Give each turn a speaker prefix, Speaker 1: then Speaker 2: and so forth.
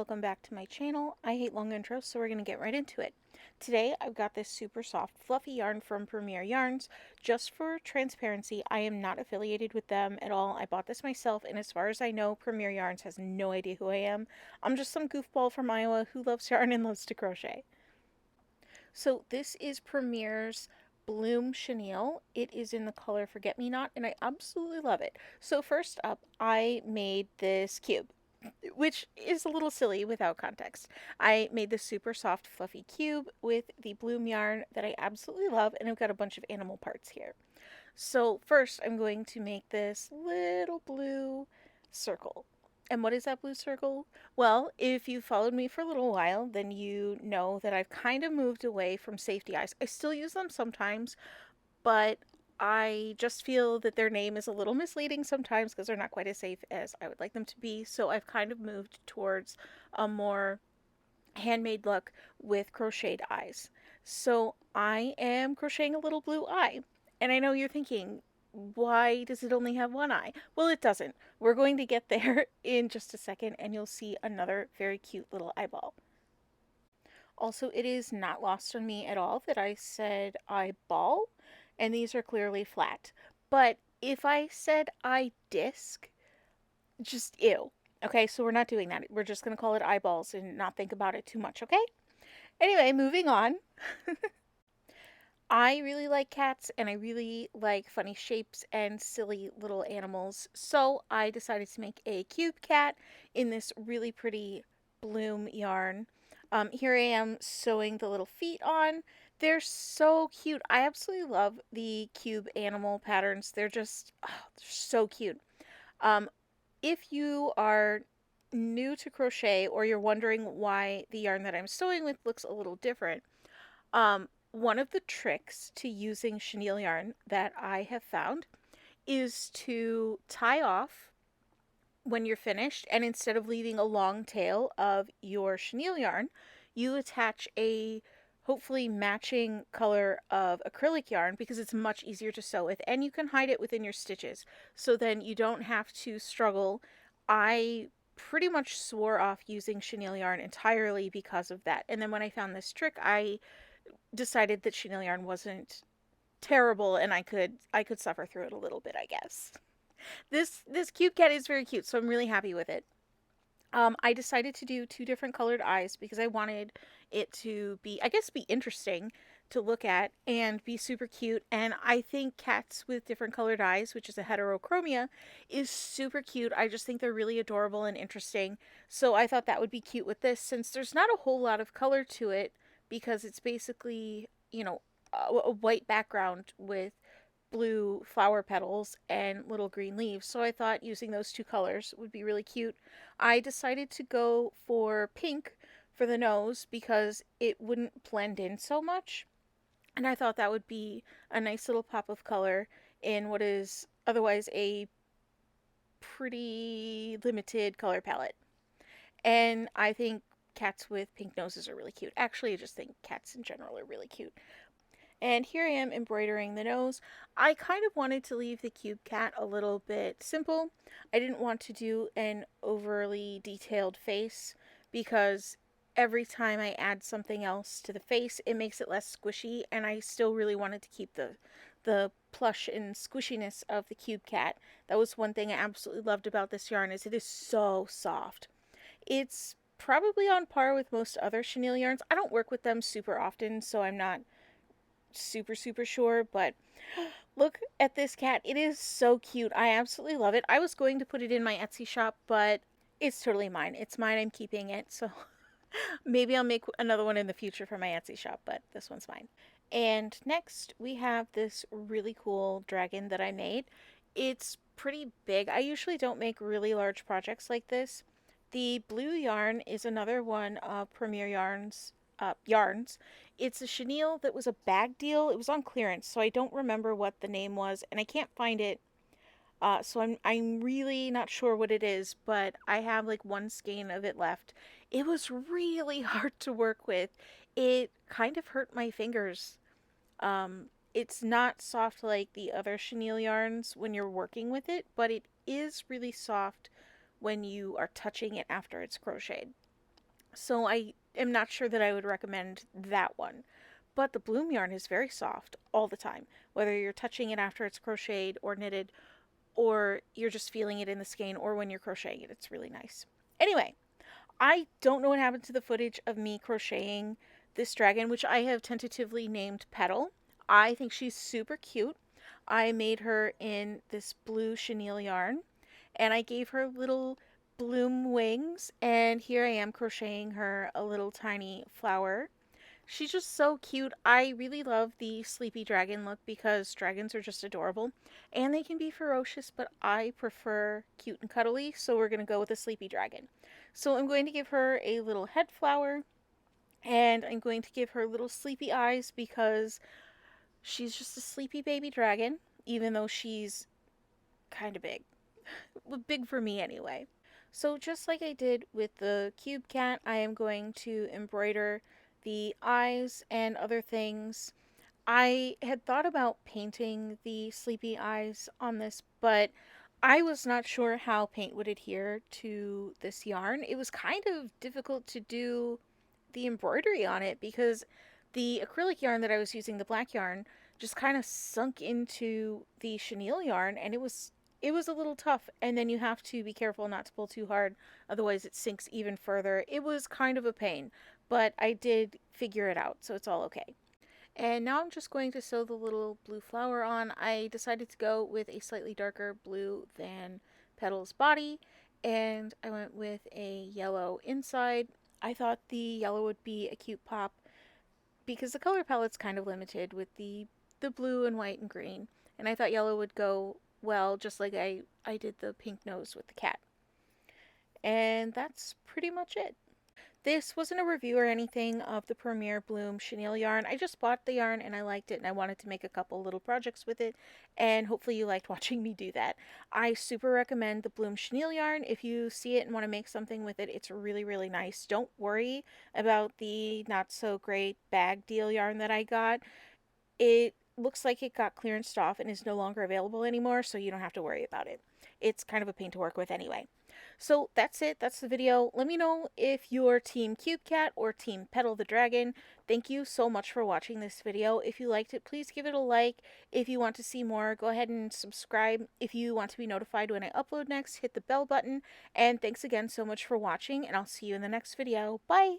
Speaker 1: welcome back to my channel. I hate long intros, so we're going to get right into it. Today I've got this super soft fluffy yarn from Premier Yarns. Just for transparency, I am not affiliated with them at all. I bought this myself, and as far as I know, Premier Yarns has no idea who I am. I'm just some goofball from Iowa who loves yarn and loves to crochet. So this is Premier's Bloom Chenille. It is in the color Forget Me Not, and I absolutely love it. So first up, I made this cube, which is a little silly without context. I made this super soft fluffy cube with the Bloom yarn that I absolutely love, and I've got a bunch of animal parts here. So first I'm going to make this little blue circle. And what is that blue circle? Well, if you followed me for a little while, then you know that I've kind of moved away from safety eyes. I still use them sometimes, but I just feel that their name is a little misleading sometimes because they're not quite as safe as I would like them to be. So I've kind of moved towards a more handmade look with crocheted eyes. So I am crocheting a little blue eye. And I know you're thinking, why does it only have one eye? Well, it doesn't. We're going to get there in just a second, and you'll see another very cute little eyeball. Also, it is not lost on me at all that I said eyeball, and these are clearly flat. But if I said eye disc, just ew. Okay, so we're not doing that. We're just going to call it eyeballs and not think about it too much, okay? Anyway, moving on. I really like cats and I really like funny shapes and silly little animals, so I decided to make a cube cat in this really pretty bloom yarn. Here I am sewing the little feet on. They're so cute. I absolutely love the cube animal patterns. They're just they're so cute. Um, if you are new to crochet or you're wondering why the yarn that I'm sewing with looks a little different, one of the tricks to using chenille yarn that I have found is to tie off when you're finished, and instead of leaving a long tail of your chenille yarn, you attach a hopefully matching color of acrylic yarn because it's much easier to sew with, and you can hide it within your stitches, so then you don't have to struggle. I pretty much swore off using chenille yarn entirely because of that, and then when I found this trick, I decided that chenille yarn wasn't terrible and I could suffer through it a little bit, I guess. This cute cat is very cute, so I'm really happy with it. I decided to do two different colored eyes because I wanted it to be, I guess, be interesting to look at and be super cute. And I think cats with different colored eyes, which is a heterochromia, is super cute. I just think they're really adorable and interesting. So I thought that would be cute with this, since there's not a whole lot of color to it because it's basically, a white background with blue flower petals and little green leaves. So I thought using those two colors would be really cute. I decided to go for pink for the nose because it wouldn't blend in so much. And I thought that would be a nice little pop of color in what is otherwise a pretty limited color palette. And I think cats with pink noses are really cute. Actually, I just think cats in general are really cute. And here I am embroidering the nose. I kind of wanted to leave the cube cat a little bit simple. I didn't want to do an overly detailed face because every time I add something else to the face, it makes it less squishy, and I still really wanted to keep the plush and squishiness of the cube cat. That was one thing I absolutely loved about this yarn, is it is so soft. It's probably on par with most other chenille yarns. I don't work with them super often, so I'm not super sure, but look at this cat. It is so cute. I absolutely love it. I was going to put it in my Etsy shop, but it's totally mine. It's mine. I'm keeping it. So maybe I'll make another one in the future for my Etsy shop, but this one's mine. And next we have this really cool dragon that I made. It's pretty big. I usually don't make really large projects like this. The blue yarn is another one of Premier Yarns. It's a chenille that was a bag deal. It was on clearance, so I don't remember what the name was, and I can't find it. So I'm really not sure what it is, but I have like one skein of it left. It was really hard to work with. It kind of hurt my fingers. It's not soft like the other chenille yarns when you're working with it, but it is really soft when you are touching it after it's crocheted. So I am not sure that I would recommend that one. But the Bloom yarn is very soft all the time, whether you're touching it after it's crocheted or knitted, or you're just feeling it in the skein, or when you're crocheting it. It's really nice. Anyway, I don't know what happened to the footage of me crocheting this dragon, which I have tentatively named Petal. I think she's super cute. I made her in this blue chenille yarn, and I gave her little bloom wings, and here I am crocheting her a little tiny flower. She's just so cute. I really love the sleepy dragon look because dragons are just adorable and they can be ferocious, but I prefer cute and cuddly, so we're going to go with a sleepy dragon. So I'm going to give her a little head flower and I'm going to give her little sleepy eyes because she's just a sleepy baby dragon, even though she's kind of big. Big for me anyway. So just like I did with the cube cat, I am going to embroider the eyes and other things. I had thought about painting the sleepy eyes on this, but I was not sure how paint would adhere to this yarn. It was kind of difficult to do the embroidery on it because the acrylic yarn that I was using, the black yarn, just kind of sunk into the chenille yarn and it was a little tough, and then you have to be careful not to pull too hard, otherwise it sinks even further. It was kind of a pain, but I did figure it out, so it's all okay. And now I'm just going to sew the little blue flower on. I decided to go with a slightly darker blue than Petal's body, and I went with a yellow inside. I thought the yellow would be a cute pop because the color palette's kind of limited with the blue and white and green, and I thought yellow would go well, just like I did the pink nose with the cat. And that's pretty much it. This wasn't a review or anything of the Premier Bloom Chenille yarn. I just bought the yarn and I liked it and I wanted to make a couple little projects with it, and hopefully you liked watching me do that. I super recommend the Bloom Chenille yarn. If you see it and want to make something with it, it's really, really nice. Don't worry about the not so great bag deal yarn that I got. It looks like it got clearanced off and is no longer available anymore, so you don't have to worry about it. It's kind of a pain to work with anyway. So that's it. That's the video. Let me know if you're Team Cube Cat or Team Petal the Dragon. Thank you so much for watching this video. If you liked it, please give it a like. If you want to see more, go ahead and subscribe. If you want to be notified when I upload next, hit the bell button. And thanks again so much for watching, and I'll see you in the next video. Bye!